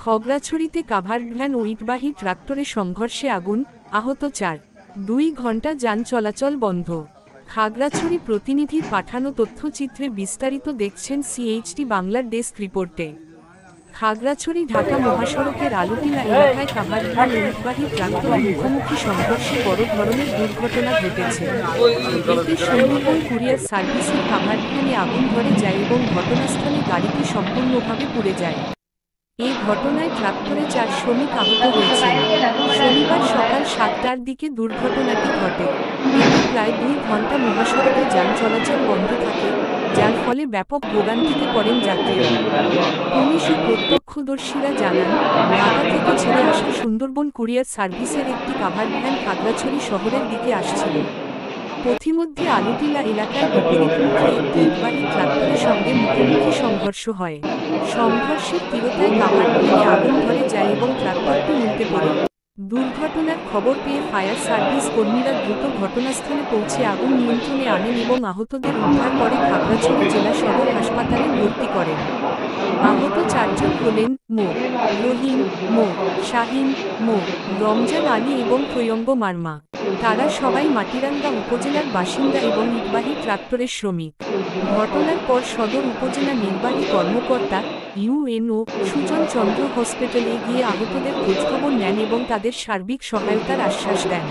খাগড়াছড়িতে covered van ও ইটবাহী ট্রাক্টরে সংঘর্ষে আগুন, আহত ৪। ২ ঘণ্টা যান চলাচল বন্ধ। খাগড়াছড়ি প্রতিনিধির পাঠানো তথ্যচিত্রে বিস্তারিত দেখছেন সিএইচটি বাংলার ডেস্ক রিপোর্টে। খাগড়াছড়ি ঢাকা মহাসড়কের আলুটিলা এলাকায় কাভার্ড ভ্যান ও ইটবাহী ট্রাক্টরের মুখোমুখি সংঘর্ষে বড় ধরনের দুর্ঘটনা ঘটেছে। এতে সুন্দরবন কুরিয়ার সার্ভিসের কাভার্ড ভ্যানে আগুন ধরে যায় এবং ঘটনাস্থলে গাড়িটি সম্পূর্ণভাবে পুড়ে যায়। এই ঘটনায় ট্রাক্টরে ৪ শ্রমিক আহত হয়েছেন। শনিবার সকাল ৭টার দিকে দুর্ঘটনাটি ঘটে। এতে প্রায় ২ ঘণ্টা মহাসড়কে যান চলাচল বন্ধ থাকে, যার ফলে ব্যাপক ভোগান্তিতে পড়েন যাত্রীরা। পুলিশ ও প্রত্যক্ষদর্শীরা জানান, ঢাকা থেকে ছেড়ে আসা সুন্দরবন কুরিয়ার সার্ভিসের একটি কাভার্ড ভ্যান খাগড়াছড়ি শহরের দিকে আসছিল। পথিমধ্যে আলুটিলা এলাকায় বিপরীতমুখী একটি ইটবাহী ট্রাক্টরের সঙ্গে মুখোমুখি সংঘর্ষ হয়। সংঘর্ষের তীব্রতায় কাভার্ড ভ্যানে আগুন ধরে যায় এবং ট্রাক্টরটি উল্টে পড়ে। দুর্ঘটনার খবর পেয়ে ফায়ার সার্ভিস কর্মীরা দ্রুত ঘটনাস্থলে পৌঁছে আগুন নিয়ন্ত্রণে আনেন এবং আহতদের উদ্ধার করে খাগড়াছড়ি জেলা সদর হাসপাতালে ভর্তি করেন। আহত ৪ জন হলেন মো. রহিম, মো. শাহিন, মো. রমজান আলী এবং প্রয়ঙ্গ মার্মা। তারা সবাই মাটিরাঙ্গা উপজেলার বাসিন্দা এবং ইটবাহী ট্রাক্টরের শ্রমিক। ঘটনার পর সদর উপজেলা নির্বাহী কর্মকর্তা ইউএনও সুজন চন্দ্র হসপিটালে গিয়ে আহতদের খোঁজখবর নেন এবং তাদের সার্বিক সহায়তার আশ্বাস দেন।